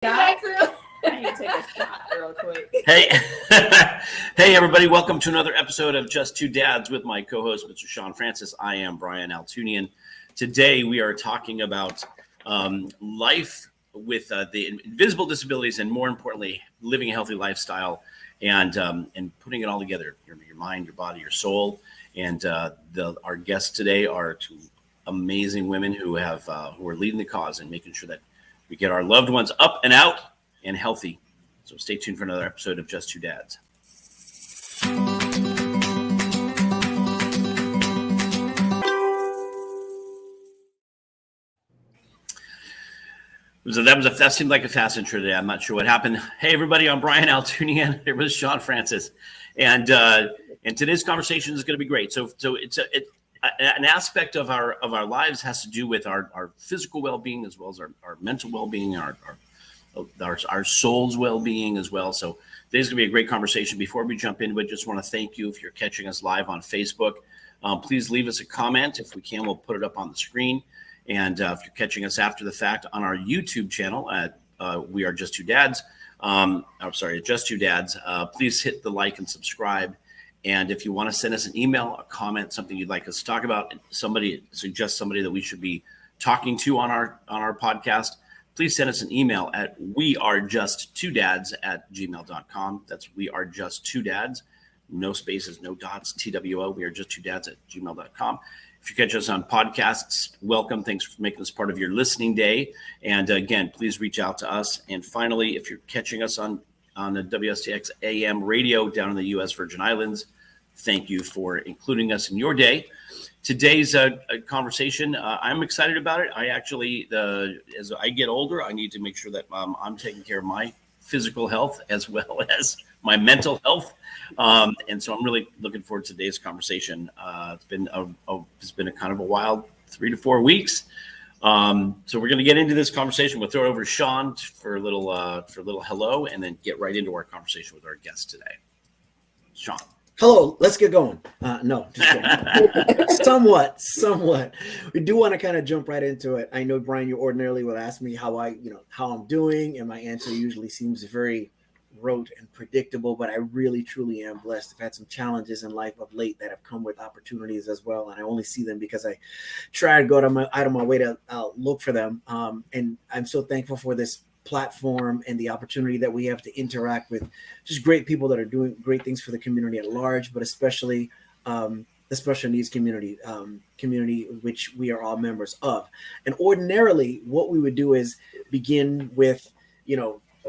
I need to take a shot real quick. Hey, hey, everybody! Welcome to another episode of Just Two Dads with my co-host, Mr. Sean Francis. I am Brian Altunian. Today, we are talking about life with the invisible disabilities, and more importantly, living a healthy lifestyle, and putting it all together: your mind, your body, your soul. And our guests today are two amazing women who are leading the cause and making sure that we get our loved ones up and out and healthy. So stay tuned for another episode of Just Two Dads. That seemed like a fast intro today. I'm not sure what happened. Hey, everybody, I'm Brian Altunian. Here was Sean Francis. And today's conversation is going to be great. So it's an aspect of our lives has to do with our physical well-being as well as our mental well-being, our soul's well-being as well. So today's going to be a great conversation. Before we jump into it, just want to thank you if you're catching us live on Facebook. Please leave us a comment. If we can, we'll put it up on the screen. And if you're catching us after the fact on our YouTube channel at We Are Just Two Dads, Just Two Dads, please hit the like and subscribe. And if you want to send us an email, a comment, something you'd like us to talk about, suggest somebody that we should be talking to on our podcast, please send us an email at wearejusttwodads@gmail.com. That's wearejusttwodads, no spaces, no dots, TWO, wearejusttwodads@gmail.com. If you catch us on podcasts, welcome. Thanks for making this part of your listening day. And again, please reach out to us. And finally, if you're catching us on the WSTX AM radio down in the U.S. Virgin Islands, thank you for including us in your day. Today's conversation, I'm excited about it. I actually, as I get older, I need to make sure that I'm taking care of my physical health as well as my mental health. And so I'm really looking forward to today's conversation. It's been a kind of a wild 3 to 4 weeks. So we're going to get into this conversation. We'll throw it over to Sean for a little hello, and then get right into our conversation with our guest today. Sean. Hello, let's get going. No, just kidding. Somewhat. We do want to kind of jump right into it. I know, Brian, you ordinarily would ask me how I'm doing, and my answer usually seems very rote and predictable, but I really, truly am blessed. I've had some challenges in life of late that have come with opportunities as well, and I only see them because I try to go out of my way to look for them. And I'm so thankful for this platform and the opportunity that we have to interact with just great people that are doing great things for the community at large, but especially the special needs community which we are all members of. And ordinarily what we would do is begin with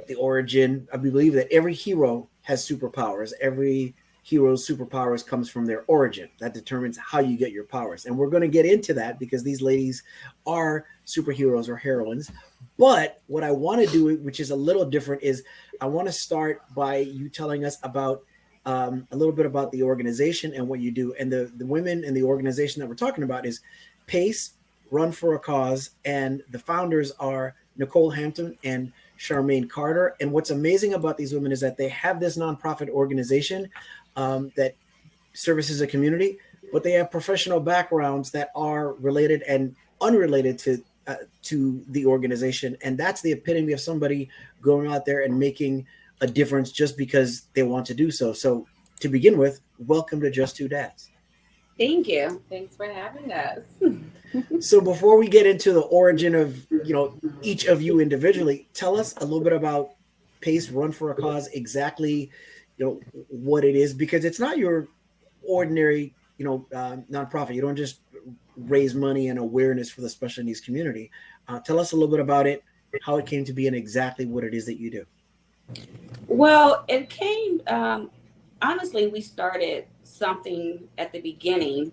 the origin. I believe that every hero has superpowers. Every hero's superpowers comes from their origin. That determines how you get your powers. And we're going to get into that because these ladies are superheroes or heroines. But what I want to do, which is a little different, is I want to start by you telling us about a little bit about the organization and what you do. And the women in the organization that we're talking about is PACE, Run for a Cause. And the founders are Nicole Hampton and Charmaine Carter. And what's amazing about these women is that they have this nonprofit organization that services a community, but they have professional backgrounds that are related and unrelated to the organization. And that's the epitome of somebody going out there and making a difference just because they want to do so. So to begin with, welcome to Just Two Dads. Thank you. Thanks for having us. So before we get into the origin of, each of you individually, tell us a little bit about PACE, Run for a Cause, exactly, what it is, because it's not your ordinary, nonprofit. You don't just raise money and awareness for the special needs community. Tell us a little bit about it, how it came to be, and exactly what it is that you do. Well, it came, honestly, we started something at the beginning.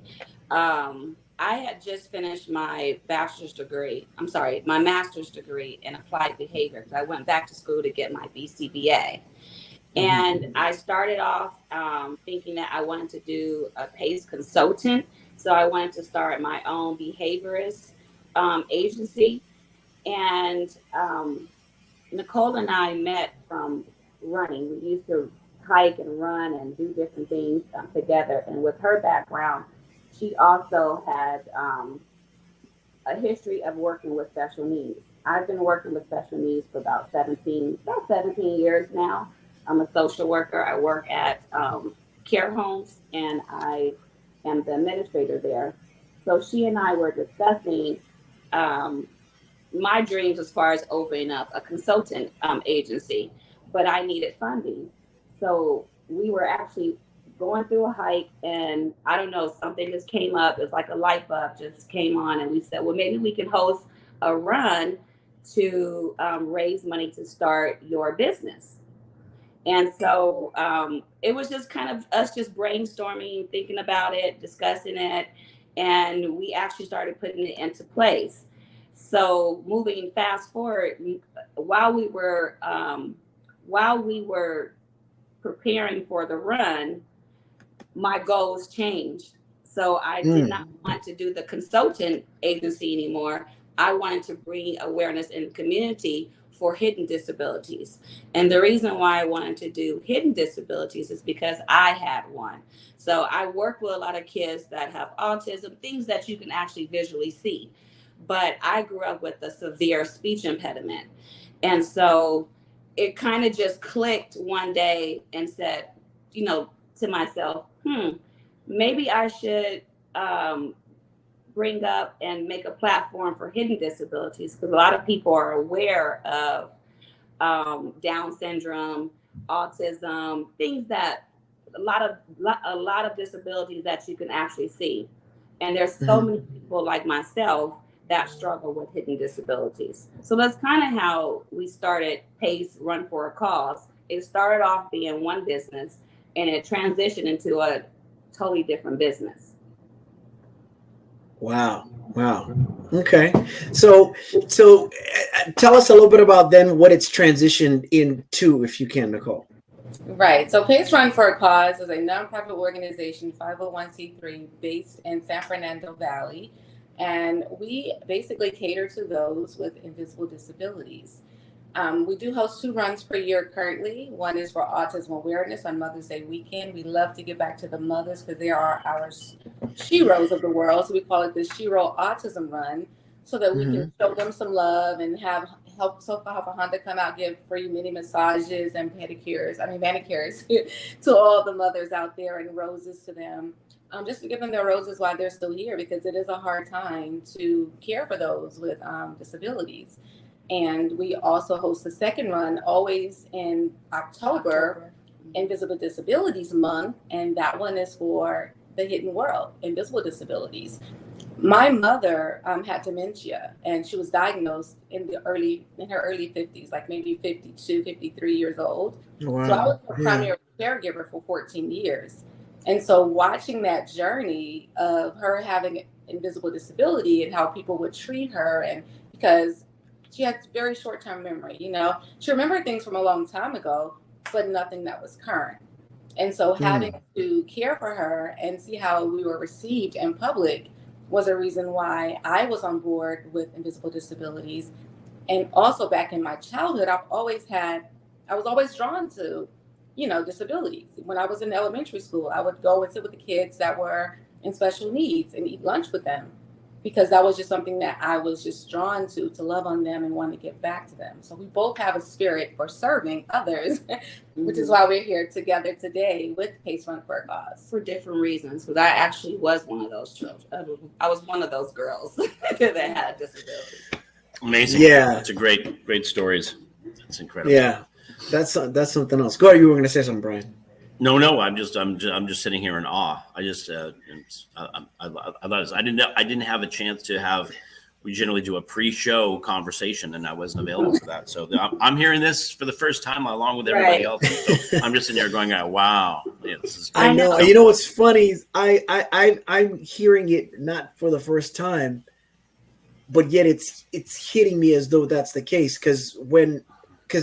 I had just finished my master's degree in applied behavior, because I went back to school to get my BCBA. And I started off thinking that I wanted to do a PACE consultant. So I wanted to start my own behaviorist agency. And Nicole and I met from running. We used to hike and run and do different things together. And with her background, she also had a history of working with special needs. I've been working with special needs for about 17 years now. I'm a social worker. I work at care homes, and I am the administrator there. So she and I were discussing um, my dreams as far as opening up a consultant agency, but I needed funding. So we were actually going through a hike, and I don't know, something just came up. It's like a light bulb just came on, and we said, well, maybe we can host a run to raise money to start your business. And so it was just kind of us just brainstorming, thinking about it, discussing it, and we actually started putting it into place. So moving fast forward, while we were preparing for the run, my goals changed. So I did not want to do the consultant agency anymore. I wanted to bring awareness in the community for hidden disabilities. And the reason why I wanted to do hidden disabilities is because I had one. So I work with a lot of kids that have autism, things that you can actually visually see. But I grew up with a severe speech impediment. And so it kind of just clicked one day and said, to myself, maybe I should bring up and make a platform for hidden disabilities, because a lot of people are aware of Down syndrome, autism, things that a lot of disabilities that you can actually see. And there's so many people like myself that struggle with hidden disabilities. So that's kind of how we started PACE Run for a Cause. It started off being one business, and it transitioned into a totally different business. Wow. Okay. So tell us a little bit about then what it's transitioned into, if you can, Nicole. Right. So PACE Run for a Cause is a nonprofit organization, 501c3, based in San Fernando Valley. And we basically cater to those with invisible disabilities. We do host 2 runs per year currently. One is for autism awareness on Mother's Day weekend. We love to get back to the mothers because they are our sheroes of the world. So we call it the Shero Autism Run, so that we can show them some love and help a Honda come out, give free mini massages and manicures to all the mothers out there, and roses to them. Just to give them their roses while they're still here, because it is a hard time to care for those with disabilities. And we also host the second run always in October, Invisible Disabilities Month, and that one is for the hidden world, invisible disabilities. My mother had dementia, and she was diagnosed in her early 50s, like maybe 52, 53 years old. Wow. So I was her primary caregiver for 14 years. And so watching that journey of her having invisible disability and how people would treat her, and because she had very short-term memory, she remembered things from a long time ago, but nothing that was current. And so having to care for her and see how we were received in public was a reason why I was on board with invisible disabilities. And also back in my childhood, I was always drawn to, disabilities. When I was in elementary school, I would go and sit with the kids that were in special needs and eat lunch with them, because that was just something that I was just drawn to love on them and want to give back to them. So we both have a spirit for serving others, which is why we're here together today with PACE Run for a Cause. For different reasons, because I actually was one of those children. I was one of those girls that had a disability. Amazing. Yeah. It's a great stories. That's incredible. Yeah. That's something else. Go ahead. You were going to say something, Brian. No. I'm just sitting here in awe. I didn't have a chance to have. We generally do a pre-show conversation, and I wasn't available for that. So I'm hearing this for the first time along with everybody else. So I'm just sitting there going, "Wow, yeah, this is great." I know. You know what's funny? I'm hearing it not for the first time, but yet it's hitting me as though that's the case. Because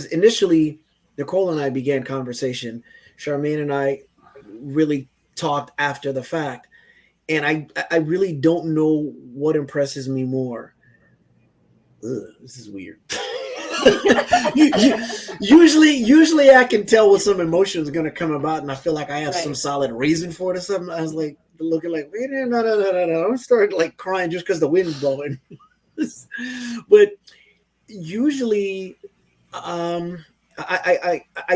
initially Nicole and I began conversation, Charmaine and I really talked after the fact, and I really don't know what impresses me more. This is weird. usually I can tell when some emotion is going to come about, and I feel like I have some solid reason for it or something. I was like looking like, no. I'm starting like crying just because the wind's blowing. But Usually, I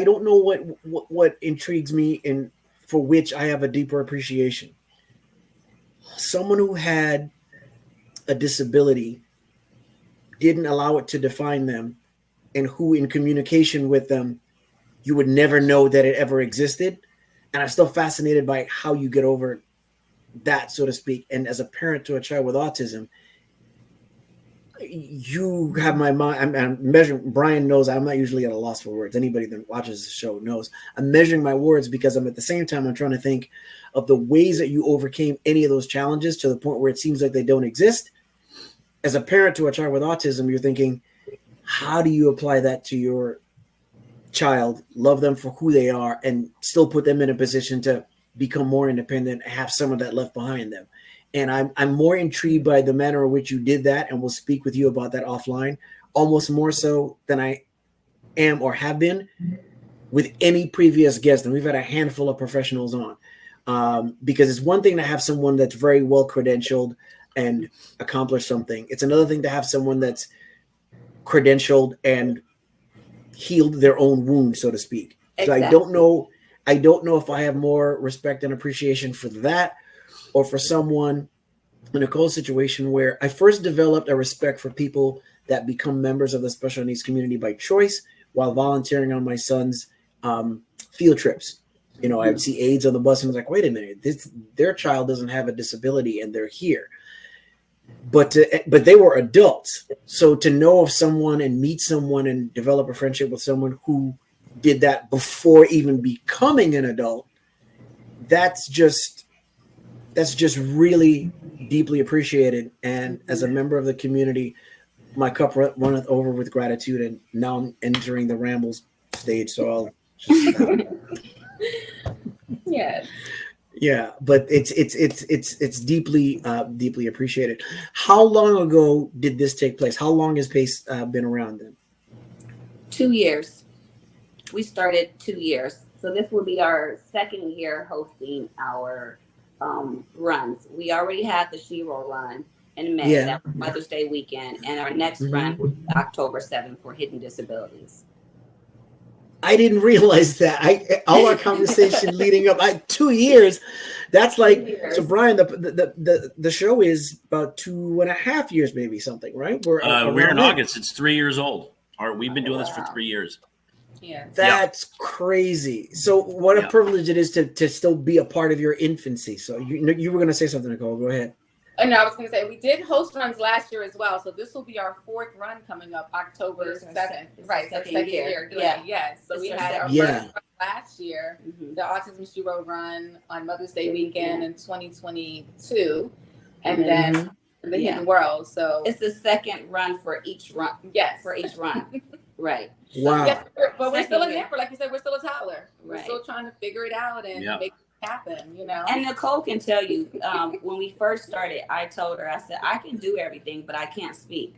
don't know what intrigues me and for which I have a deeper appreciation. Someone who had a disability didn't allow it to define them, and who in communication with them, you would never know that it ever existed. And I'm still fascinated by how you get over that, so to speak. And as a parent to a child with autism, you have my mind. I'm measuring. Brian knows I'm not usually at a loss for words. Anybody that watches the show knows I'm measuring my words, because I'm at the same time I'm trying to think of the ways that you overcame any of those challenges to the point where it seems like they don't exist. As a parent to a child with autism, you're thinking, how do you apply that to your child, love them for who they are, and still put them in a position to become more independent, have some of that left behind them? And I'm more intrigued by the manner in which you did that, and we'll speak with you about that offline, almost more so than I am or have been with any previous guest. And we've had a handful of professionals on, because it's one thing to have someone that's very well credentialed and accomplished something. It's another thing to have someone that's credentialed and healed their own wound, so to speak. Exactly. So I don't know if I have more respect and appreciation for that, or for someone in Nicole's situation, where I first developed a respect for people that become members of the special needs community by choice while volunteering on my son's field trips. You know, I would see aides on the bus and I was like, wait a minute, their child doesn't have a disability and they're here. But they were adults. So to know of someone and meet someone and develop a friendship with someone who did that before even becoming an adult, that's just really deeply appreciated. And as a member of the community, my cup runneth over with gratitude. And now I'm entering the rambles stage, so I'll just stop. Yes. Yeah, but it's deeply appreciated. How long ago did this take place? How long has PACE been around then? 2 years. We started 2 years. So this will be our second year hosting our runs. We already had the Shiro run in May. Yeah. That was Mother's Day weekend. And our next run will be October 7th for Hidden Disabilities. I didn't realize that. All our conversation leading up, 2 years. That's like 2 years. So Brian, the show is about 2.5 years, maybe something, right? We're in August. It's 3 years old. We've been doing this for 3 years. Yeah, that's crazy. So what a privilege it is to still be a part of your infancy. So you were going to say something, Nicole. Go ahead. And I was going to say, we did host runs last year as well. So this will be our 4th run coming up October 7th. Right. So second year. Yeah. Yes. So we had our first run last year, the Autism Shiro run on Mother's Day weekend in 2022. And then the Hidden World. So it's the second run for each run. Yes. For each run. Right. Wow. Yes, but we're still in there. Like you said, we're still a toddler. We're Right. still trying to figure it out and make it happen, you know. And Nicole can tell you, when we first started, I told her, I said, I can do everything, but I can't speak.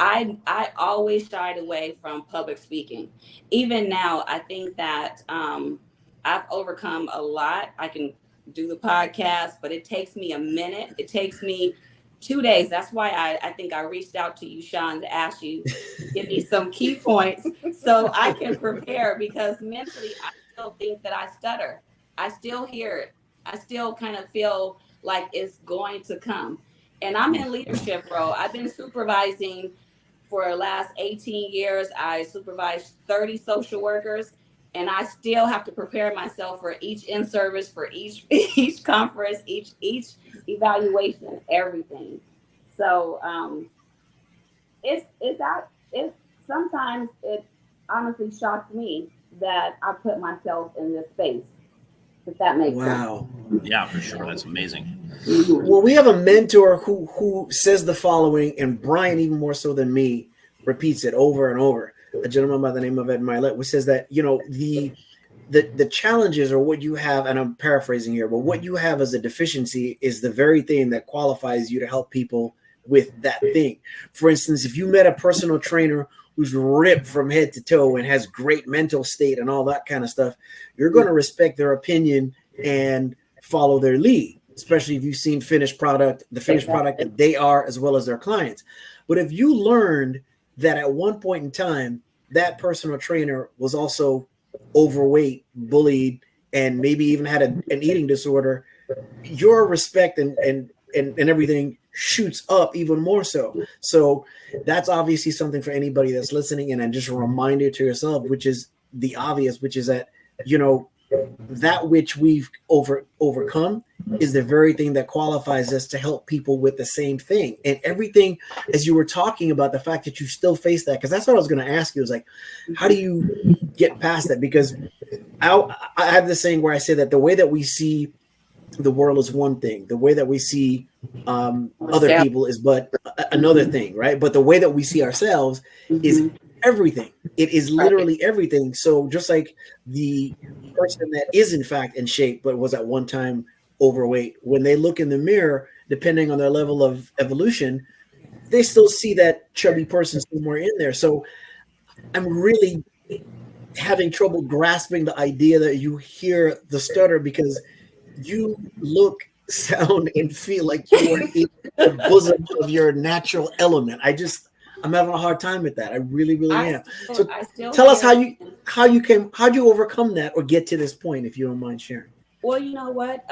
I always shied away from public speaking. Even now, I think that I've overcome a lot. I can do the podcast, but it takes me a minute. It takes me 2 days. That's why I think I reached out to you, Sean, to ask you to give me some key points so I can prepare, because mentally I still think that I stutter. I still hear it. I still kind of feel like it's going to come. And I'm in leadership role. I've been supervising for the last 18 years. I supervised 30 social workers, and I still have to prepare myself for each in-service, for each conference, each evaluation, everything. So it's sometimes it honestly shocks me that I put myself in this space, if that makes sense. Wow. Yeah, for sure. That's amazing. Well, we have a mentor who says the following, and Brian, even more so than me, repeats it over and over. A gentleman by the name of Ed Milet, who says that, you know, the challenges, or what you have, and I'm paraphrasing here, but what you have as a deficiency is the very thing that qualifies you to help people with that thing. For instance, if you met a personal trainer who's ripped from head to toe and has great mental state and all that kind of stuff, you're going to respect their opinion and follow their lead, especially if you've seen the finished product that they are, as well as their clients. But if you learned that at one point in time, that personal trainer was also overweight, bullied, and maybe even had an eating disorder, your respect and everything shoots up even more so. So that's obviously something for anybody that's listening. And then just a reminder to yourself, which is the obvious, which is that, you know, that which we've overcome is the very thing that qualifies us to help people with the same thing. And everything, as you were talking about the fact that you still face that, because that's what I was going to ask you, is like, how do you get past that? Because I have this saying where I say that the way that we see the world is one thing, the way that we see other people is but another thing, right? But the way that we see ourselves is everything. It is literally everything. So just like the person that is in fact in shape but was at one time overweight, when they look in the mirror, depending on their level of evolution, they still see that chubby person somewhere in there. So I'm really having trouble grasping the idea that you hear the stutter, because you look, sound, and feel like you are in the bosom of your natural element. I'm having a hard time with that. I really, really am. So tell us how you overcome that or get to this point, if you don't mind sharing. Well, you know what?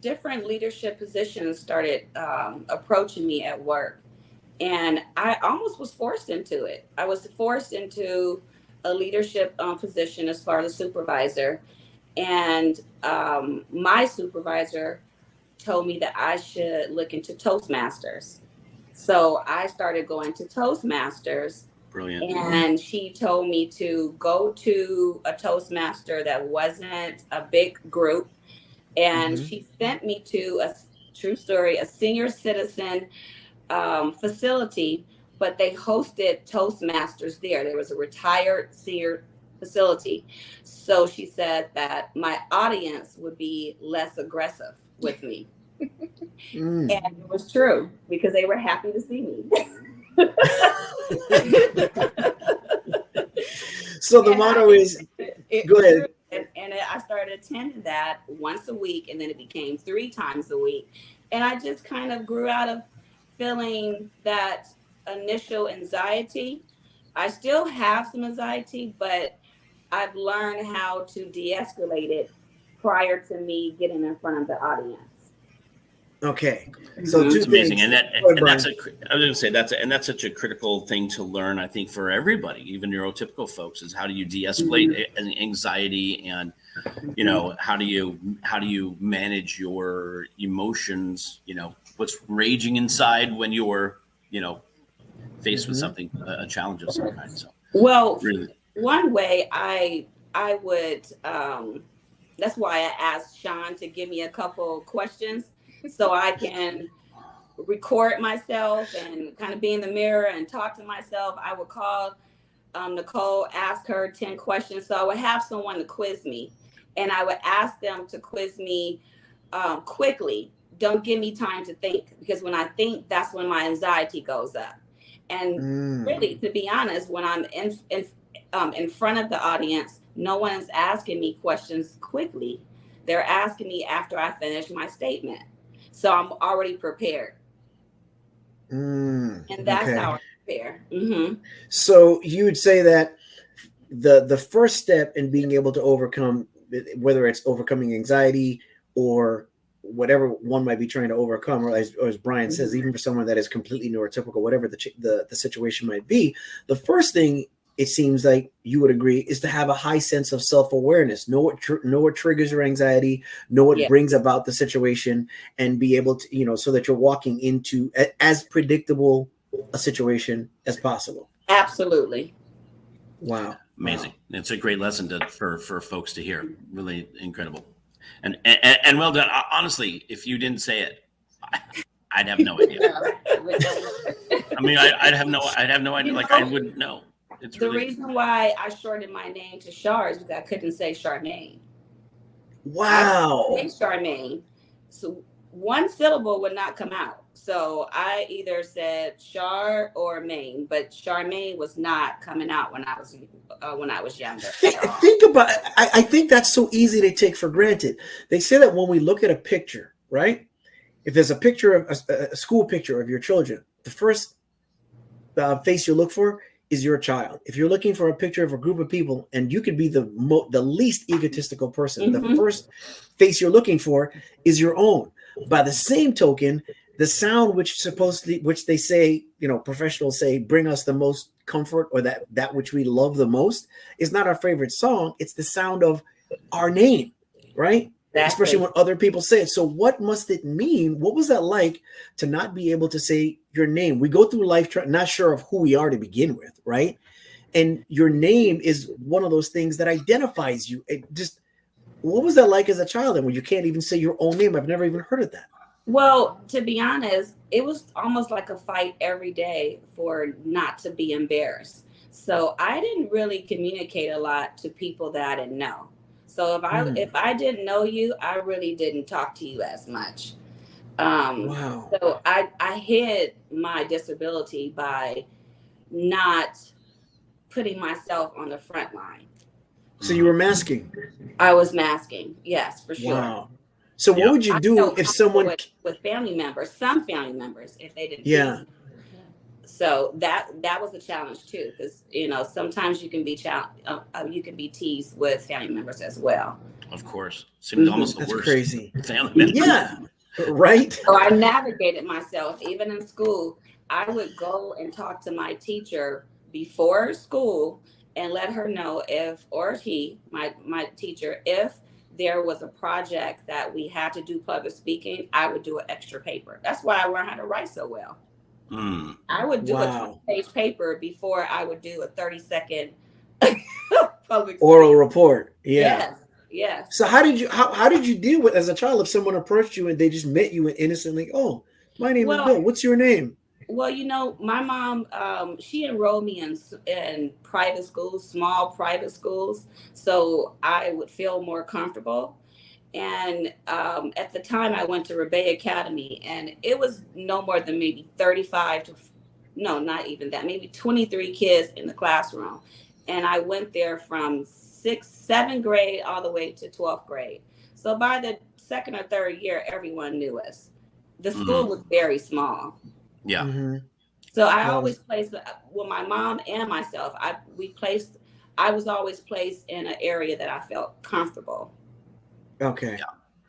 Different leadership positions started approaching me at work, and I almost was forced into it. I was forced into a leadership position as far as a supervisor. And my supervisor told me that I should look into Toastmasters. So I started going to Toastmasters. Brilliant. And she told me to go to a Toastmaster that wasn't a big group. And she sent me to a senior citizen facility, but they hosted Toastmasters there. There was a retired senior facility. So she said that my audience would be less aggressive with me. And it was true, because they were happy to see me. So the motto is, go ahead. And I started attending that once a week, and then it became 3 times a week. And I just kind of grew out of feeling that initial anxiety. I still have some anxiety, but I've learned how to de-escalate it prior to me getting in front of the audience. Okay, so it's amazing, and that's such a critical thing to learn, I think, for everybody, even neurotypical folks, is how do you de-escalate anxiety, and you know, how do you manage your emotions, you know, what's raging inside when you're, you know, faced with something, a challenge of some kind. So well, really. One way I would that's why I asked Sean to give me a couple questions so I can record myself and kind of be in the mirror and talk to myself. I would call Nicole, ask her 10 questions. So I would have someone to quiz me, and I would ask them to quiz me quickly. Don't give me time to think, because when I think, that's when my anxiety goes up. And really, to be honest, when I'm in front of the audience, no one's asking me questions quickly. They're asking me after I finish my statement. So I'm already prepared. And that's how I prepare. So you would say that the first step in being able to overcome, whether it's overcoming anxiety or whatever one might be trying to overcome, or as Brian says, even for someone that is completely neurotypical, whatever the situation might be, the first thing, it seems like you would agree, is to have a high sense of self-awareness, know what triggers your anxiety, know what brings about the situation, and be able to, you know, so that you're walking into as predictable a situation as possible. Absolutely. Wow. Amazing. Wow. It's a great lesson for folks to hear. Really incredible. And well done. Honestly, if you didn't say it, I'd have no idea. I mean, I'd have no idea. Like, I wouldn't know. It's the reason why I shortened my name to Char is because I couldn't say Charmaine. Wow. I couldn't say Charmaine. So one syllable would not come out. So I either said Char or Maine, but Charmaine was not coming out when I was younger. Think about it. I think that's so easy to take for granted. They say that when we look at a picture, right? If there's a picture of a school picture of your children, the first face you look for is your child. If you're looking for a picture of a group of people, and you could be the least egotistical person, the first face you're looking for is your own. By the same token, the sound which they say, professionals say, bring us the most comfort, or that which we love the most, is not our favorite song. It's the sound of our name, right? Exactly. Especially when other people say it. So what must it mean? What was that like to not be able to say your name? We go through life not sure of who we are to begin with, right? And your name is one of those things that identifies you. What was that like as a child, and when you can't even say your own name? I've never even heard of that. Well, to be honest, it was almost like a fight every day for not to be embarrassed. So I didn't really communicate a lot to people that I didn't know. So if I didn't know you, I really didn't talk to you as much. Wow. So I hid my disability by not putting myself on the front line. So you were masking? I was masking, yes, for sure. Wow. So what would you do if someone with family members, some family members, if they didn't? Yeah. So that was a challenge too, because sometimes you can be teased with family members as well. Of course, seems almost the That's worst. Crazy Family members. Yeah. Right. So I navigated myself. Even in school, I would go and talk to my teacher before school and let her know if my teacher, if there was a project that we had to do public speaking, I would do an extra paper. That's why I learned how to write so well. I would do a 20-page paper before I would do a 30-second public oral report. Yeah. Yes. So how did you deal with, as a child, if someone approached you and they just met you and innocently, oh, my name is Bill. What's your name? Well, my mom, she enrolled me in private schools, small private schools, so I would feel more comfortable. And at the time, I went to Rebay Academy, and it was no more than maybe 35 to, no, not even that, maybe 23 kids in the classroom. And I went there from 7th grade all the way to 12th grade. So by the second or third year, everyone knew us. The school was very small. Yeah. Mm-hmm. So I always placed, with my mom and myself, I was always placed in an area that I felt comfortable. Okay.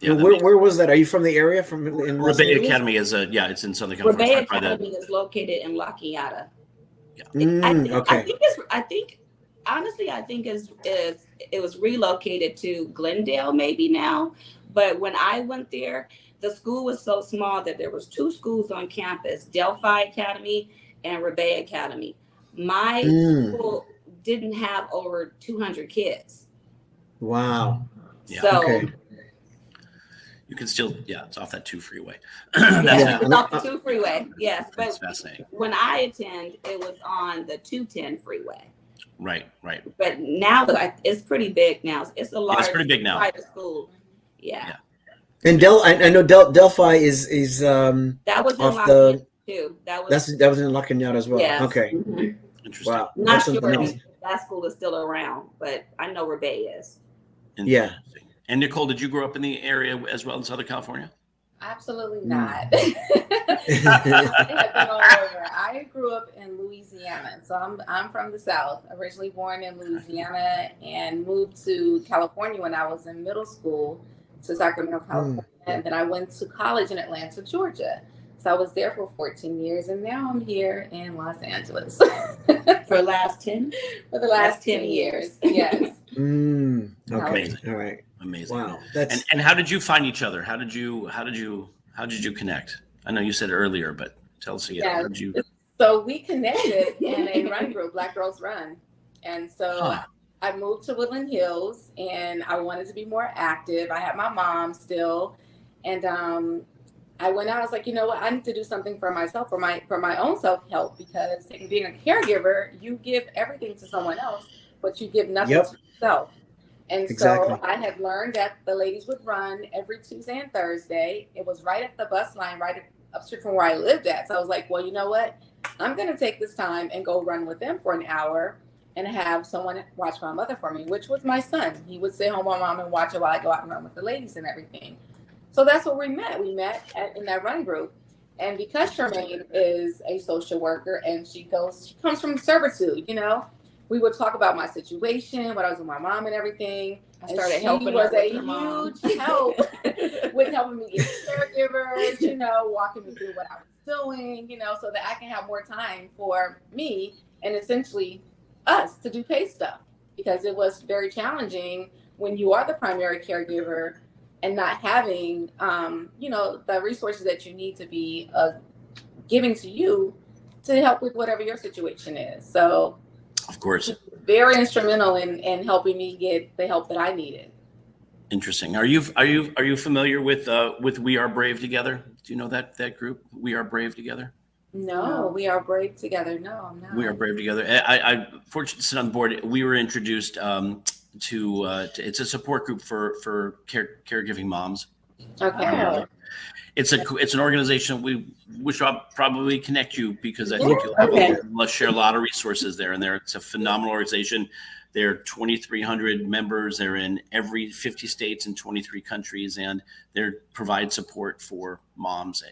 Yeah. Where was that? Are you from the area? From Rebay Academy is it's in Southern California. Rebay Academy is located in La Quillada. Yeah. Okay. I think it was relocated to Glendale maybe now, but when I went there, the school was so small that there was 2 schools on campus, Delphi Academy and Rebay Academy. My school didn't have over 200 kids. Wow. Yeah. So okay. You can still, it's off that 2 freeway. it's off the 2 freeway. Yes, but that's fascinating. when I attend, it was on the 210 freeway. Right. But now it's pretty big now. It's a large, it's pretty big now. Private school. Yeah. And I know Delphi is that was in off Lafayette too. That was in La Quillada as well. Yes. Okay. Mm-hmm. Interesting. Wow. Not sure if that school is still around, but I know Rebay is. Yeah. And Nicole, did you grow up in the area as well in Southern California? Absolutely not. I grew up in Louisiana, so I'm from the South. Originally born in Louisiana and moved to California when I was in middle school to Sacramento, California, and then I went to college in Atlanta, Georgia. So I was there for 14 years, and now I'm here in Los Angeles For the last 10 years. Yes. Okay. Amazing. All right. Amazing. Wow. And how did you find each other? How did you connect? I know you said earlier, but tell us again. How did you? So we connected in a run group, Black Girls Run, and so I moved to Woodland Hills, and I wanted to be more active. I had my mom still, and I went out. I was like, you know what? I need to do something for myself, for my own self-help, because being a caregiver, you give everything to someone else, but you give nothing to yourself. And so I had learned that the ladies would run every Tuesday and Thursday. It was right at the bus line, right up street from where I lived at. So I was like, well, you know what? I'm going to take this time and go run with them for an hour and have someone watch my mother for me, which was my son. He would stay home with my mom and watch it while I go out and run with the ladies and everything. So that's where we met. We met in that run group. And because Charmaine is a social worker and she comes from servitude, we would talk about my situation, what I was with my mom and everything. I started helping her was with a her mom. huge help with helping me get caregivers, walking me through what I was doing, so that I can have more time for me and essentially us to do pay stuff, because it was very challenging when you are the primary caregiver and not having, the resources that you need to be giving to you to help with whatever your situation is. So, of course, very instrumental in helping me get the help that I needed. Interesting. Are you familiar with We Are Brave Together? Do you know that group, We Are Brave Together? No, We Are Brave Together. No, I'm not. We Are Brave Together. I fortunate to sit on the board. We were introduced to it's a support group for caregiving moms. Okay. It's an organization which I'll probably connect you, because I think you'll share a lot of resources there. And it's a phenomenal organization. There are 2,300 members. They're in every 50 states and 23 countries, and they provide support for moms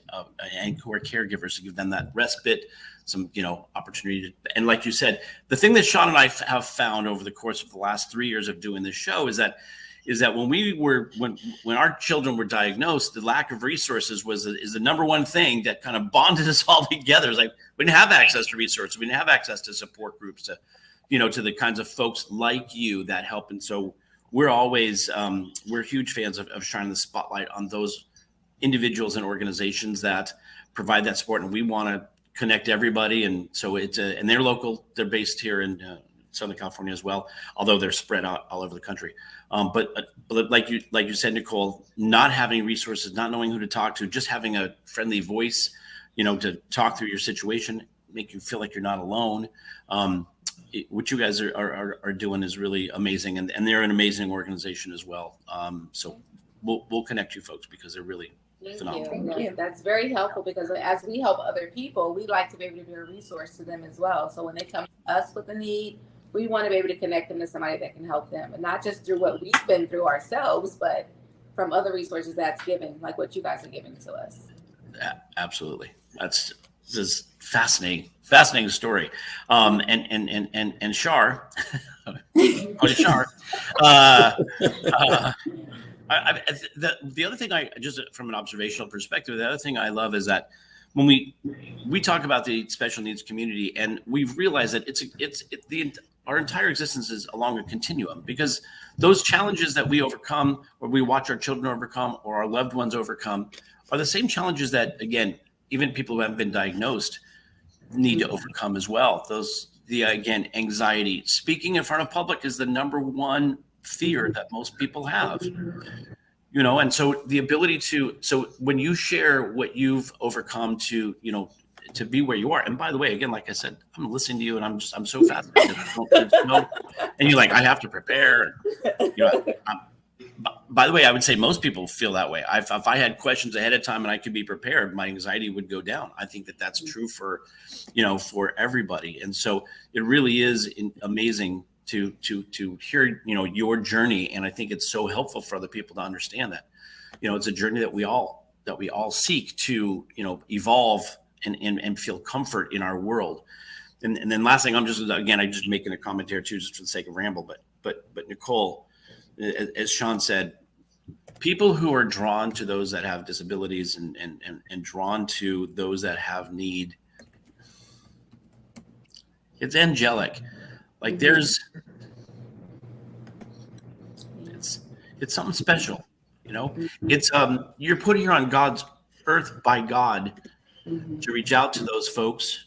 and who are caregivers to give them that respite, some opportunity. And like you said, the thing that Sean and I have found over the course of the last 3 years of doing this show is that when our children were diagnosed, the lack of resources is the number one thing that kind of bonded us all together. It's like we didn't have access to resources, we didn't have access to support groups, to the kinds of folks like you that help. And so we're always we're huge fans of shining the spotlight on those individuals and organizations that provide that support, and we want to connect everybody. And so and they're local. They're based here in Southern California as well, although they're spread out all over the country. But like you said, Nicole, not having resources, not knowing who to talk to, just having a friendly voice, to talk through your situation, make you feel like you're not alone. What you guys are doing is really amazing, and they're an amazing organization as well. So we'll connect you folks, because they're really phenomenal. Thank you. That's very helpful, because as we help other people, we like to be able to be a resource to them as well. So when they come to us with a need, we want to be able to connect them to somebody that can help them, and not just through what we've been through ourselves, but from other resources that's given, like what you guys are giving to us. Yeah, absolutely. This is fascinating story. And Shar, Shar. The other thing, I just from an observational perspective, the other thing I love is that when we talk about the special needs community, and we've realized that our entire existence is along a continuum, because those challenges that we overcome, or we watch our children overcome, or our loved ones overcome, are the same challenges that, again, even people who haven't been diagnosed need to overcome as well. Again, anxiety. Speaking in front of public is the number one fear that most people have. And so the ability so when you share what you've overcome to be where you are. And by the way, again, like I said, I'm listening to you, and I'm so fascinated. And you're like, I have to prepare. By the way, I would say most people feel that way. If I had questions ahead of time and I could be prepared, my anxiety would go down. I think that that's true for everybody. And so it really is amazing to hear, your journey. And I think it's so helpful for other people to understand that, it's a journey that we all seek to, evolve and feel comfort in our world. And then last thing, I'm just making a comment here too, just for the sake of ramble, but Nicole, as Sean said, people who are drawn to those that have disabilities and drawn to those that have need, it's angelic. Like it's something special, it's you're put here on God's earth by God to reach out to those folks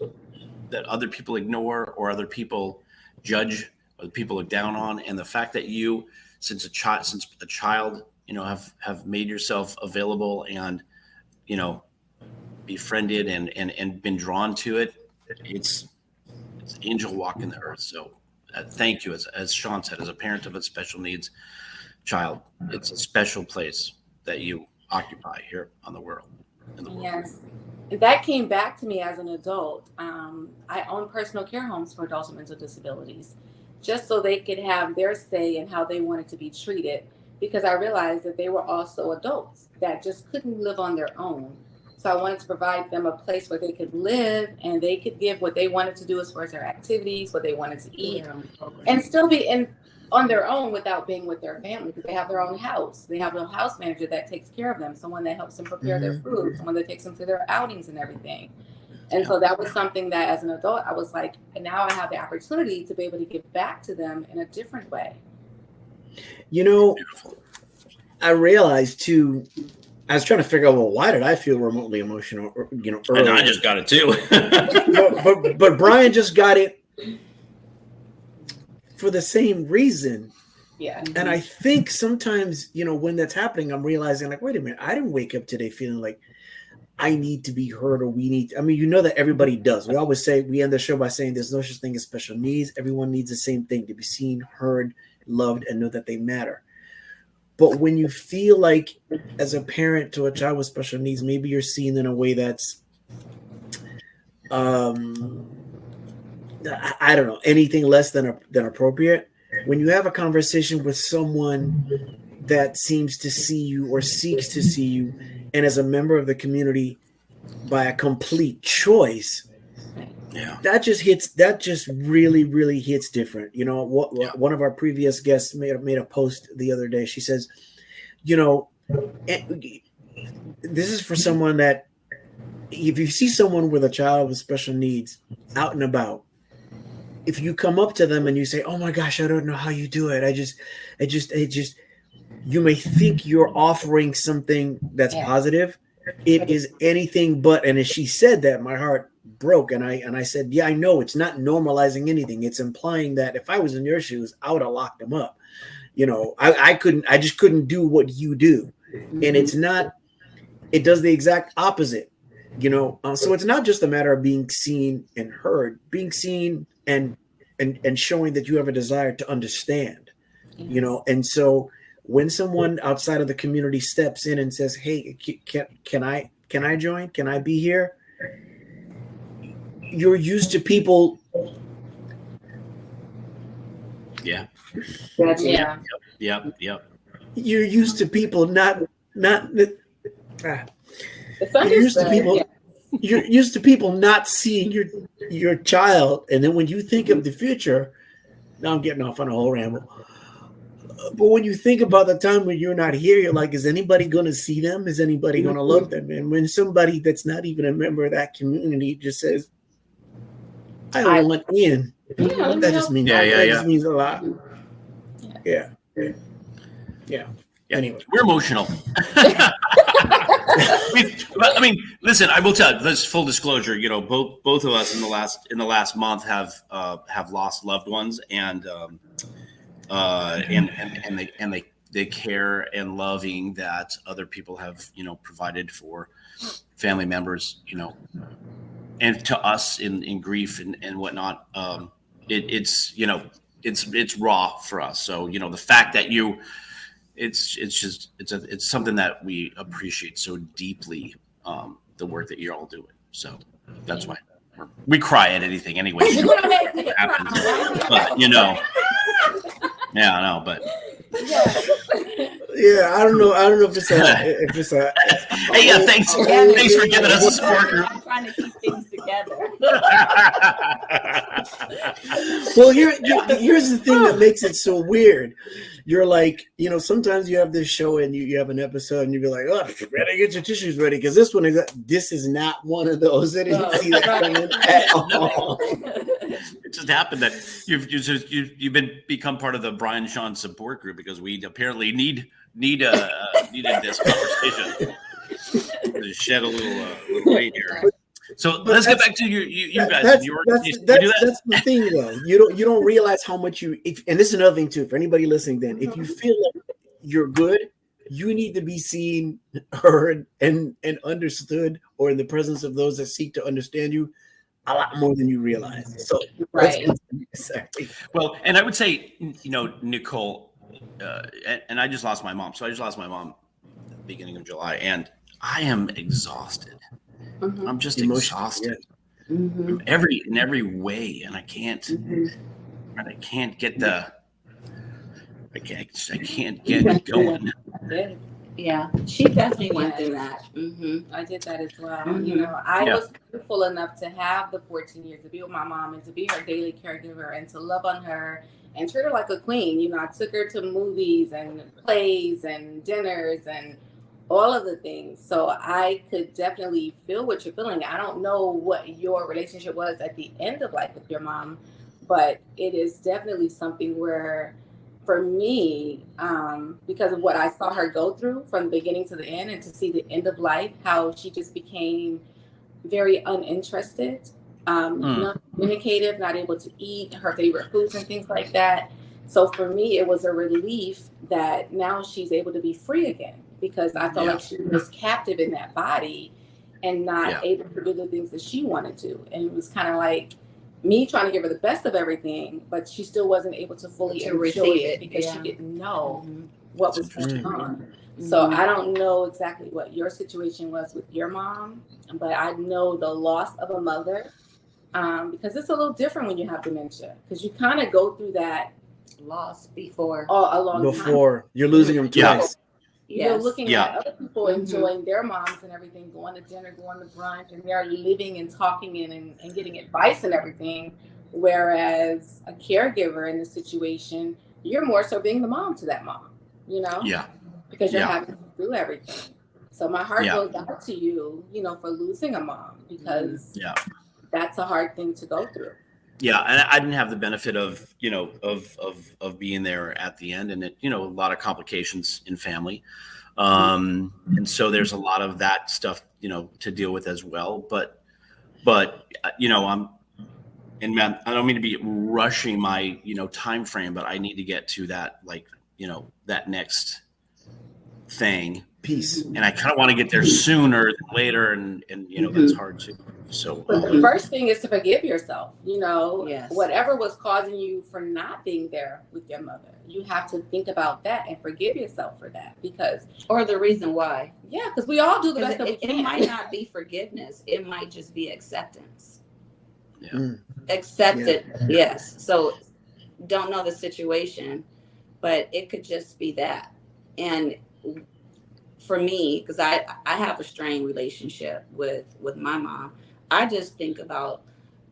that other people ignore, or other people judge, or people look down on. And the fact that you, since a child, have made yourself available and, befriended and been drawn to it, it's angel walking the earth. So thank you. As Sean said, as a parent of a special needs child, it's a special place that you occupy here on the world. Yes. That came back to me as an adult. I own personal care homes for adults with mental disabilities, just so they could have their say in how they wanted to be treated, because I realized that they were also adults that just couldn't live on their own. So I wanted to provide them a place where they could live and they could give what they wanted to do as far as their activities, what they wanted to eat, and still be on their own without being with their family, because they have their own house. They have a house manager that takes care of them, someone that helps them prepare their food, someone that takes them to their outings and everything. And so that was something that as an adult, I was like, and now I have the opportunity to be able to give back to them in a different way. You know, I realized too, I was trying to figure out, well, why did I feel remotely emotional, earlier? I just got it too. but Brian just got it for the same reason. Yeah. And I think sometimes, when that's happening, I'm realizing like, wait a minute, I didn't wake up today feeling like I need to be heard, or we need, that everybody does. We always say, we end the show by saying there's no such thing as special needs. Everyone needs the same thing, to be seen, heard, loved, and know that they matter. But when you feel like, as a parent to a child with special needs, maybe you're seen in a way that's, I don't know, anything less than appropriate. When you have a conversation with someone that seems to see you or seeks to see you, and as a member of the community by a complete choice, that just really, really hits different. One of our previous guests made a post the other day. She says, this is for someone that, if you see someone with a child with special needs out and about, if you come up to them and you say, oh my gosh, I don't know how you do it. You may think you're offering something that's positive. It is anything but. And as she said that, my heart broke. And I said, yeah, I know it's not normalizing anything. It's implying that if I was in your shoes, I would have locked them up. I just couldn't do what you do. And it does the exact opposite, so it's not just a matter of being seen and heard, being seen and showing that you have a desire to understand, and so when someone outside of the community steps in and says, hey, can I join? Can I be here? You're used to people. Yeah. Yeah. Yep. You're used to people you're used to people not seeing your child. And then when you think of the future, now I'm getting off on a whole ramble. But when you think about the time when you're not here, you're like, is anybody going to see them? Is anybody going to love them? And when somebody that's not even a member of that community just says, I want in, that just means just means a lot. Yeah. Anyway, we're emotional. Listen, I will tell you, this full disclosure, both of us in the last month have lost loved ones, and they care and loving that other people have, provided for family members, and to us in grief and whatnot. It's raw for us. So, the fact that it's something that we appreciate so deeply, the work that you're all doing. So that's why we cry at anything anyway. It happens. But, yeah, I know, but yeah, I don't know if it's a hey, yeah, thanks for giving us a support group. I'm trying to keep things together. Well, here's the thing that makes it so weird. You're like, sometimes you have this show and you have an episode and you be like, oh, better get your tissues ready, because this is not one of those. I didn't see that coming at all. It just happened that you've become part of the Brian Sean support group, because we apparently needed this conversation to shed a little light here. So let's get back to you guys. That's the thing, though. You don't realize how much and this is another thing too. For anybody listening, then, if you feel like you're good, you need to be seen, heard, and understood, or in the presence of those that seek to understand you, a lot more than you realize. So, right. Well, and I would say, Nicole, and I just lost my mom. So I just lost my mom at the beginning of July, and I am exhausted. Mm-hmm. I'm just exhausted in every way, and I can't get I can't get going. Yeah, she definitely went through that. I did that as well. Mhm. You know, I Yeah. was grateful enough to have the 14 years to be with my mom and to be her daily caregiver and to love on her and treat her like a queen. You know, I took her to movies and plays and dinners and all of the things. So I could definitely feel what you're feeling. I don't know what your relationship was at the end of life with your mom, but it is definitely something where, for me, because of what I saw her go through from the beginning to the end, and to see the end of life, how she just became very uninterested, not communicative, not able to eat her favorite foods and things like that. So for me, it was a relief that now she's able to be free again, because I felt like she was captive in that body and not able to do the things that she wanted to. And it was kind of like me trying to give her the best of everything, but she still wasn't able to fully enjoy receive it it, because yeah. she didn't know That's what was interesting. going on. So I don't know exactly what your situation was with your mom, but I know the loss of a mother, because it's a little different when you have dementia, because you kind of go through that Loss before. a long time. Before you're losing them Yeah. twice. You're Yes. looking Yeah. at other people enjoying their moms and everything, going to dinner, going to brunch, and they're living and talking and getting advice and everything. Whereas a caregiver in this situation, you're more so being the mom to that mom, you know? Yeah. Because you're Yeah. having to do everything. So my heart Yeah. goes out to you, you know, for losing a mom, because Yeah. that's a hard thing to go through. Yeah, and I didn't have the benefit of, you know, of being there at the end, and it, you know, a lot of complications in family, and so there's a lot of that stuff, you know, to deal with as well. But you know, and man, I don't mean to be rushing my, you know, time frame, but I need to get to that, like, you know, that next thing, Peace. and I kind of want to get there sooner than later, and you know, that's hard too. So But the first thing is to forgive yourself. You know, Yes. whatever was causing you for not being there with your mother, you have to think about that and forgive yourself for that, because Or the reason why. because we all do the 'Cause best that we it can. might not be forgiveness. It might just be acceptance. yeah, Accept it, yes. So don't know the situation, but it could just be that. And for me, because I have a strained relationship with my mom, I just think about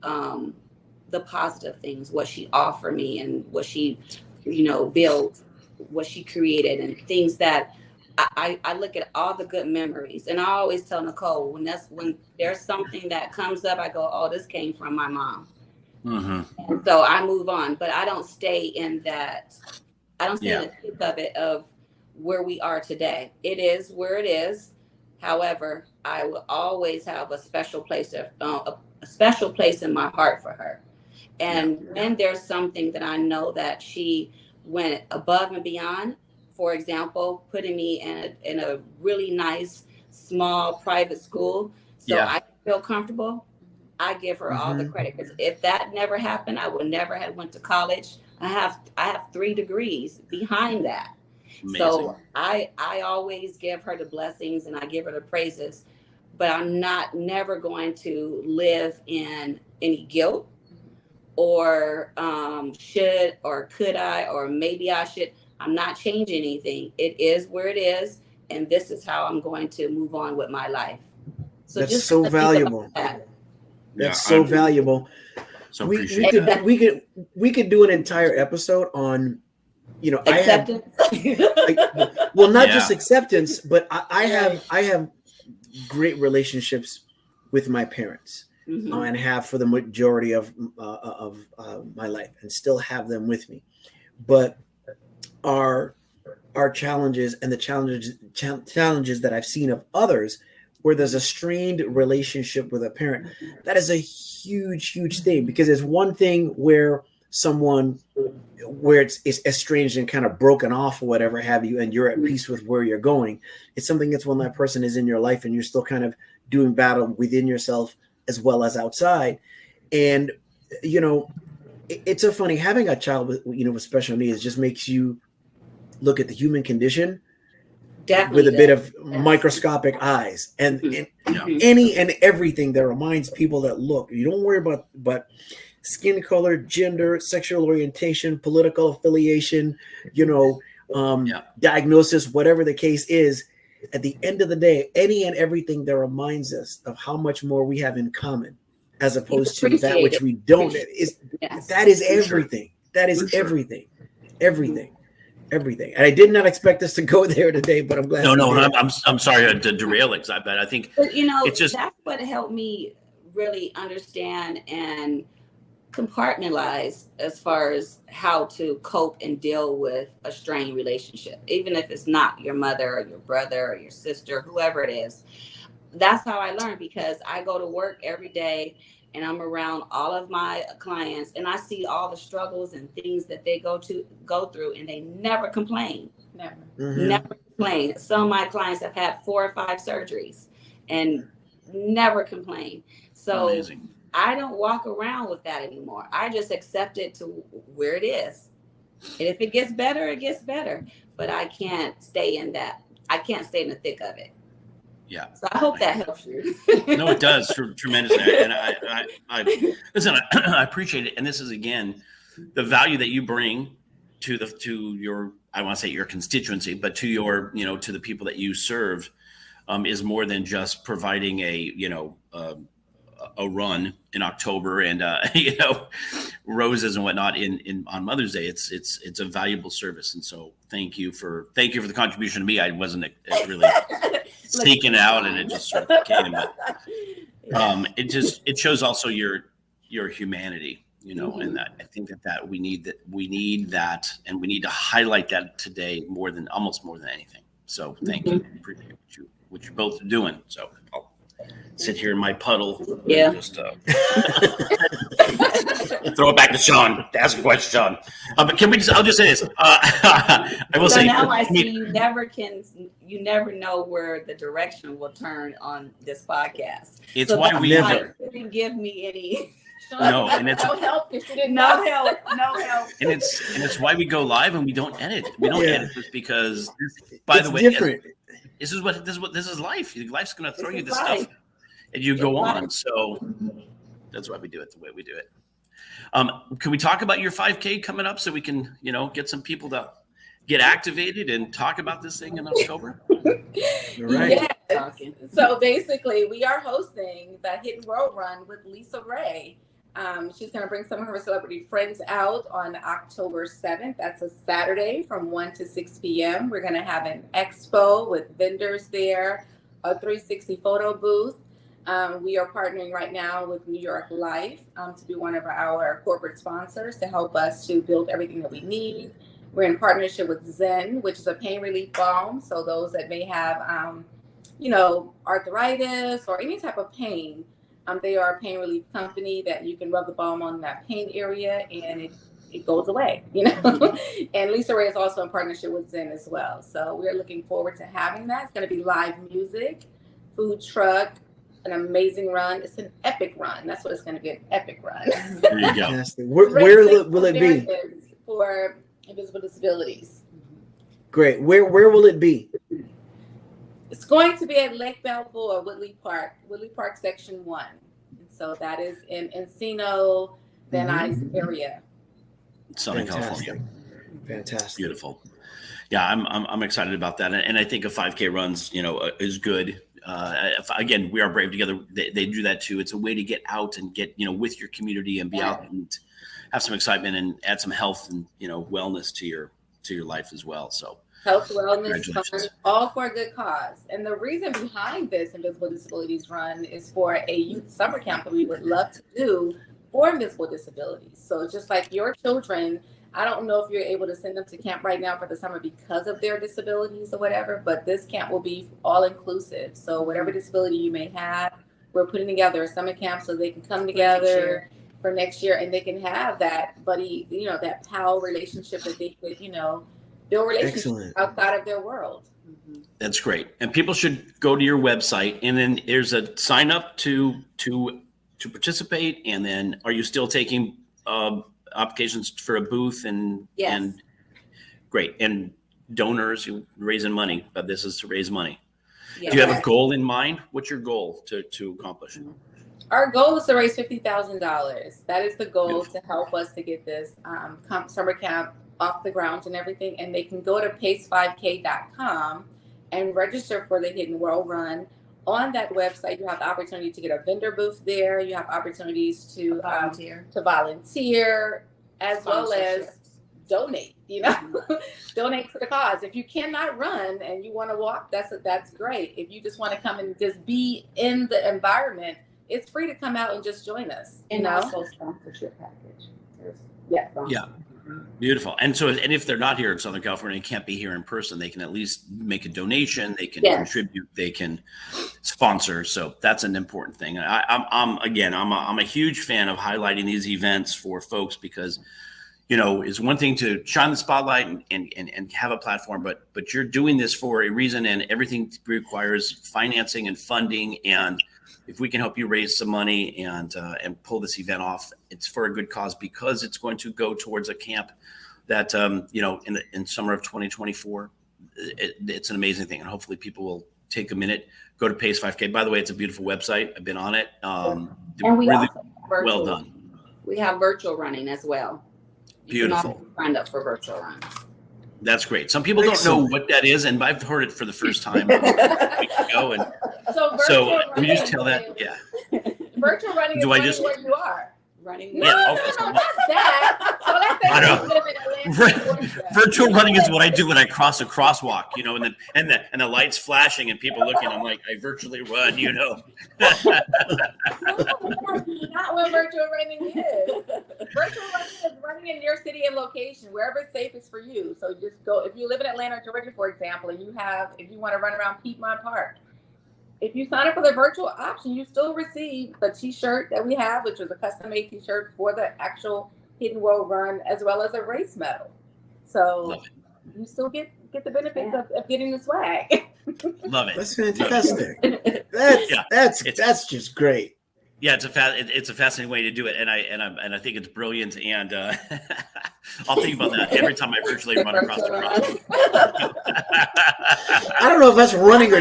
the positive things, what she offered me and what she, you know, built, what she created, and things that I look at all the good memories. And I always tell Nicole, when there's something that comes up, I go, oh, this came from my mom. And so I move on, but I don't stay in that. I don't stay in the thick of it, of where we are today. It is where it is. However, I will always have a special place in my heart for her. And when there's something that I know that she went above and beyond, for example, putting me in a really nice, small private school, so I feel comfortable, I give her all the credit. Because if that never happened, I would never have went to college. I have 3 degrees behind that. amazing. So I always give her the blessings and I give her the praises, but I'm never going to live in any guilt or should or could I or maybe I should. I'm not changing anything. It is where it is, and this is how I'm going to move on with my life. So That's just so think about valuable. that. That's so valuable. So we appreciate could that. we could do an entire episode on, you know, Acceptance. well, not Yeah. just acceptance, but I have great relationships with my parents, Mhm. and have for the majority of my life, and still have them with me. But our challenges and the challenges that I've seen of others, where there's a strained relationship with a parent, that is a huge thing, because it's one thing where it's estranged and kind of broken off or whatever have you, and you're at peace with where you're going. It's something that's when that person is in your life and you're still kind of doing battle within yourself as well as outside. And, you know, it's so funny having a child with, you know, with special needs just makes you look at the human condition Definitely with a bit does. of microscopic eyes, and Mhm. any and everything that reminds people that, look, you don't worry about skin color, gender, sexual orientation, political affiliation, you know, diagnosis, whatever the case is. at the end of the day, any and everything that reminds us of how much more we have in common, as opposed to that which we don't, is that is everything. That is everything. And I did not expect us to go there today, but I'm glad. No, I'm sorry to derail it, but I think, but you know, it's just, that's what helped me really understand and compartmentalize as far as how to cope and deal with a strained relationship, even if it's not your mother or your brother or your sister, whoever it is. That's how I learned, because I go to work every day and I'm around all of my clients and I see all the struggles and things that they go through, and they never complain. Never complain. Some of my clients have had 4 or 5 surgeries and never complain. So amazing. I don't walk around with that anymore. I just accept it to where it is. And if it gets better, it gets better. But I can't stay in that. I can't stay in the thick of it. Yeah. So I hope that helps you. No, it does tremendously. And I listen, I appreciate it. And this is, again, the value that you bring to your, I want to say your constituency, but to your, to the people that you serve, is more than just providing a run in October and roses and whatnot on Mother's Day. It's a valuable service, and so thank you for the contribution to me. I wasn't really seeking out, and it just sort of came. But it shows also your humanity, and that I think that we need that, and we need to highlight that today almost more than anything. So thank you. Appreciate what you're both doing. So I'll sit here in my puddle. Yeah. Just throw it back to Sean. Ask a question, Sean. But I'll just say this. I will say. Now I see you never know where the direction will turn on this podcast. It's so why we never didn't give me any. No, and it's no help. No help. And it's why we go live and we don't edit. We don't edit this because, by the way, different. This is life. Life's going to throw you this stuff, and you go on. So that's why we do it the way we do it. Can we talk about your 5K coming up so we can, get some people to get activated and talk about this thing in October? Right. Yes. So basically, we are hosting the Hidden World Run with Lisa Ray. She's going to bring some of her celebrity friends out on October 7th. That's a Saturday from 1 to 6 p.m. We're going to have an expo with vendors there, a 360 photo booth. We are partnering right now with New York Life to be one of our corporate sponsors to help us to build everything that we need. We're in partnership with Zen, which is a pain relief balm. So those that may have, arthritis or any type of pain, they are a pain relief company that you can rub the balm on that pain area and it goes away, And Lisa Ray is also in partnership with Zen as well. So we're looking forward to having that. It's going to be live music, food truck, an amazing run. It's an epic run. That's what it's going to be, an epic run. There you go. Where will it be? For invisible disabilities. Great. Where will it be? It's going to be at Lake Balboa, Woodley Park Section 1. So that is in Encino, Van Nuys area. Southern California. Fantastic. Beautiful. Yeah, I'm excited about that, and I think a 5K runs, is good. Again, we are brave together. They do that too. It's a way to get out and get with your community and be out and have some excitement and add some health and wellness to your life as well. So health, wellness, fun, all for a good cause. And the reason behind this Invisible Disabilities Run is for a youth summer camp that we would love to do for invisible disabilities. So just like your children, I don't know if you're able to send them to camp right now for the summer because of their disabilities or whatever, but this camp will be all inclusive. So whatever disability you may have, we're putting together a summer camp so they can come together for next year and they can have that buddy, that pal relationship that they could, build relationships outside of their world. That's great. And people should go to your website, and then there's a sign up to participate. And then are you still taking applications for a booth and great, and donors, you raising money, but this is to raise money. Do you have a goal in mind? What's your goal to accomplish? Our goal is to raise $50,000. That is the goal to help us to get this summer camp off the ground and everything. And they can go to pace5k.com and register for the Hidden World Run. On that website, you have the opportunity to get a vendor booth there. You have opportunities to volunteer, as well as donate. Donate to the cause. If you cannot run and you want to walk, that's great. If you just want to come and just be in the environment, it's free to come out and just join us. And also sponsorship package. Yeah. Beautiful. And if they're not here in Southern California and can't be here in person, they can at least make a donation. They can contribute. They can sponsor. So that's an important thing. I'm a huge fan of highlighting these events for folks because, it's one thing to shine the spotlight and have a platform, but you're doing this for a reason, and everything requires financing and funding. And if we can help you raise some money and pull this event off, it's for a good cause, because it's going to go towards a camp that, in summer of 2024, it's an amazing thing. And hopefully people will take a minute, go to Pace 5K. By the way, it's a beautiful website. I've been on it. And we really well done. We have virtual running as well. Beautiful. Signed up for virtual runs. That's great. Some people don't know what that is, and I've heard it for the first time a week ago. And so let me just tell that. Yeah. Virtual running is running where you are. Running. No, that's that. So let's say I know. Virtual running is what I do when I cross a crosswalk, and the lights flashing and people looking. I'm like, I virtually run, Not what virtual running is. Virtual running is running in your city and location, wherever it's safest for you. So just go. If you live in Atlanta, Georgia, for example, and if you want to run around Piedmont Park, if you sign up for the virtual option, you still receive the T-shirt that we have, which was a custom-made T-shirt for the actual Hidden World Run, as well as a race medal. So you still get the benefits of getting the swag. Love it. That's fantastic. That's just great. Yeah, it's a fascinating way to do it, and I think it's brilliant, and I'll think about that every time I virtually run across the crosswalk. I don't know if that's running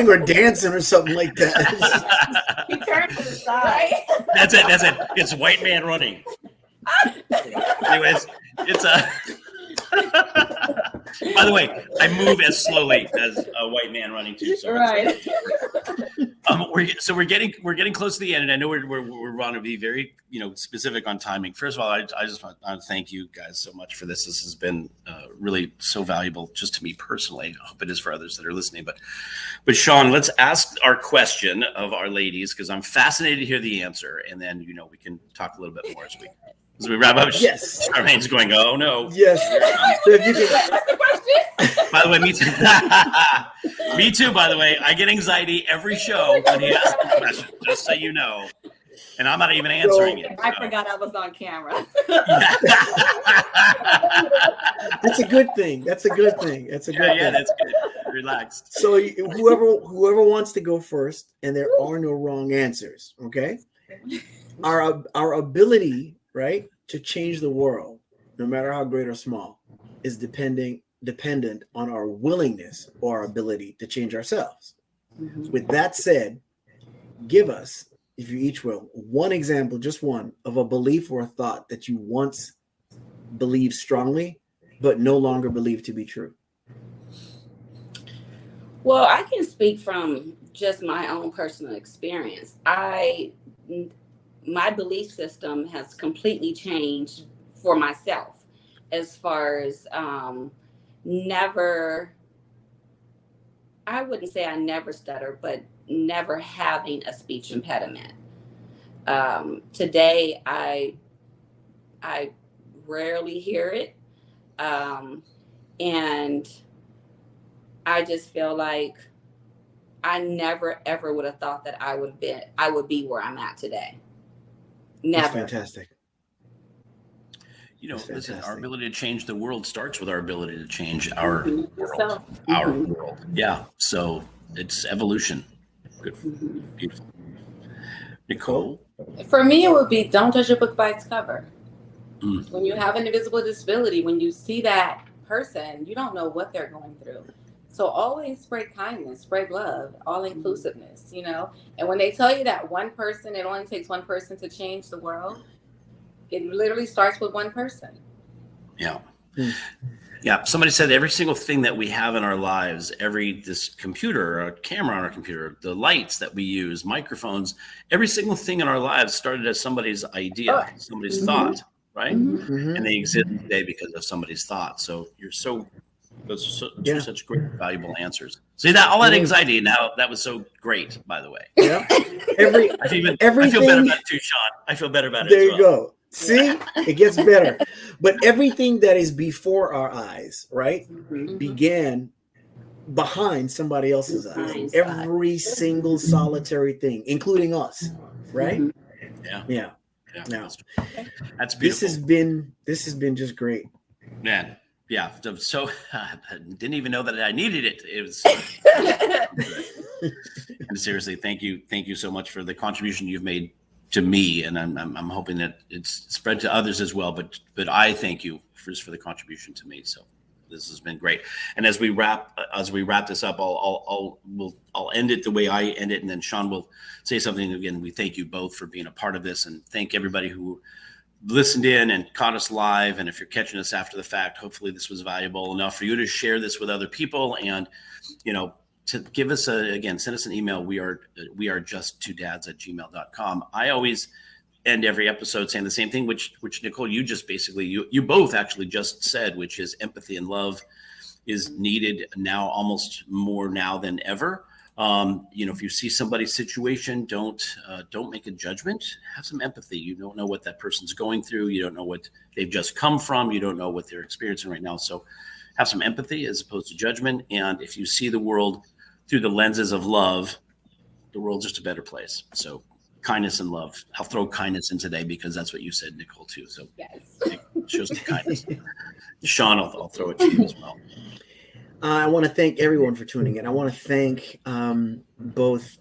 or dancing or something like that. You turn to the side. That's it. It's white man running. Anyways, it's a. By the way, I move as slowly as a white man running too. So right. We're getting close to the end, and I know we're going to be very specific on timing. First of all, I just want to thank you guys so much for this. This has been really so valuable, just to me personally. I hope it is for others that are listening. But Sean, let's ask our question of our ladies, because I'm fascinated to hear the answer, and then we can talk a little bit more as we wrap up. Yes. Charmaine's going, oh no. Yes. So if you can... By the way, me too. Me too, by the way. I get anxiety every show when he asks a question, just so you know. And I'm not even answering it. I forgot I was on camera. That's a good thing. That's a good thing. Yeah, that's good. Relaxed. So whoever wants to go first, and there are no wrong answers, okay? Our ability, right, to change the world, no matter how great or small, is dependent on our willingness or our ability to change ourselves. Mm-hmm. With that said, give us, if you each will, one example, just one, of a belief or a thought that you once believed strongly, but no longer believe to be true. Well, I can speak from just my own personal experience. My belief system has completely changed for myself, as far as I wouldn't say I never stutter, but never having a speech impediment. Today, I rarely hear it. And I just feel like I never, ever would have thought that I would be where I'm at today. Never. That's fantastic. Listen, our ability to change the world starts with our ability to change our world. World. Yeah. So it's evolution. Good. Mm-hmm. Beautiful. Nicole? For me, it would be don't judge a book by its cover. Mm. When you have an invisible disability, when you see that person, you don't know what they're going through. So always spread kindness, spread love, all inclusiveness, And when they tell you that one person, it only takes one person to change the world, it literally starts with one person. Yeah. Yeah, somebody said every single thing that we have in our lives, this computer, a camera on our computer, the lights that we use, microphones, every single thing in our lives started as somebody's idea, somebody's thought, right? Mhm. And they exist today because of somebody's thought. So those are such great, valuable answers. See that all that anxiety now, that was so great, by the way. Yeah. I feel better about it too, Sean. I feel better about it. There you go. See, it gets better. But everything that is before our eyes, right, began behind somebody else's eyes. Every single solitary thing, including us, right? Yeah. That's beautiful. This has been just great. Man. Yeah. So I didn't even know that I needed it. It was and seriously, thank you so much for the contribution you've made to me, and I'm hoping that it's spread to others as well. But I thank you for the contribution to me. So this has been great. And as we wrap this up, I'll end it the way I end it, and then Sean will say something again. We thank you both for being a part of this, and thank everybody who listened in and caught us live. And if you're catching us after the fact, hopefully this was valuable enough for you to share this with other people, and to give us send us an email. We are just2dads@gmail.com. I always end every episode saying the same thing, which Nicole, you just basically, you both actually just said, which is empathy and love is needed now, almost more now than ever. If you see somebody's situation, don't make a judgment. Have some empathy. You don't know what that person's going through. You don't know what they've just come from. You don't know what they're experiencing right now. So have some empathy as opposed to judgment. And if you see the world through the lenses of love, the world's just a better place. So kindness and love. I'll throw kindness in today because that's what you said, Nicole, too. So it shows the kindness. Sean, I'll throw it to you as well. I want to thank everyone for tuning in. I want to thank both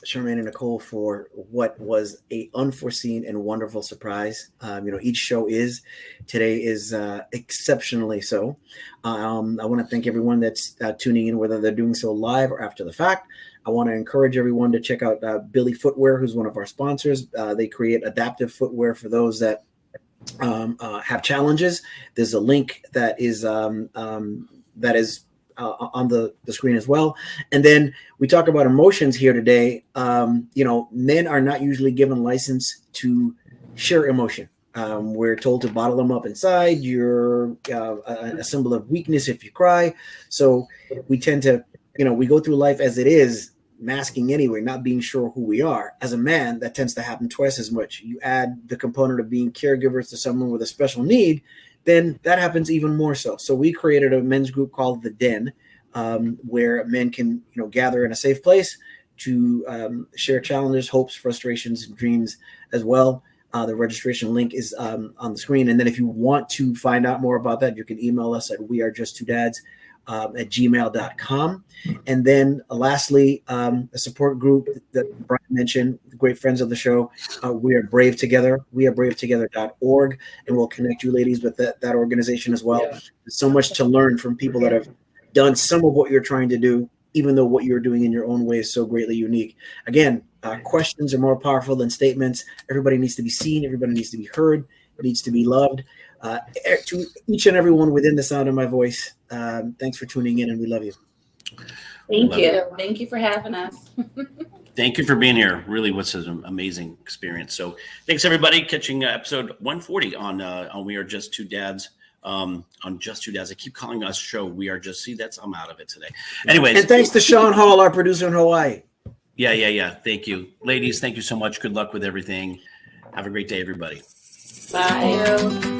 Charmaine and Nicole for what was a unforeseen and wonderful surprise. Each show today is exceptionally so. I want to thank everyone that's tuning in, whether they're doing so live or after the fact. I want to encourage everyone to check out Billy Footwear, who's one of our sponsors. They create adaptive footwear for those that have challenges. There's a link that is on the screen as well. And then we talk about emotions here today. Men are not usually given license to share emotion. We're told to bottle them up inside. You're a symbol of weakness if you cry. So we tend to, we go through life as it is, masking anyway, not being sure who we are. As a man, that tends to happen twice as much. You add the component of being caregivers to someone with a special need, then that happens even more so. So we created a men's group called The Den, where men can, gather in a safe place to share challenges, hopes, frustrations, and dreams as well. The registration link is on the screen. And then if you want to find out more about that, you can email us at wearejust2dads@gmail.com. And then lastly, a support group that Brian mentioned, great friends of the show. We are Brave Together. We are bravetogether.org, and we'll connect you ladies with that organization as well. Yeah. There's so much to learn from people that have done some of what you're trying to do, even though what you're doing in your own way is so greatly unique. Again, questions are more powerful than statements. Everybody needs to be seen. Everybody needs to be heard. Needs to be loved. To each and everyone within the sound of my voice, thanks for tuning in, and we love you. Thank you. Thank you for having us. Thank you for being here. Really was an amazing experience. So thanks, everybody. Catching episode 140 on We Are Just Two Dads. On Just Two Dads. I keep calling us show We Are Just, I'm out of it today. Anyways. And thanks to Sean Hall, our producer in Hawaii. Yeah. Thank you. Ladies, thank you so much. Good luck with everything. Have a great day, everybody. Bye.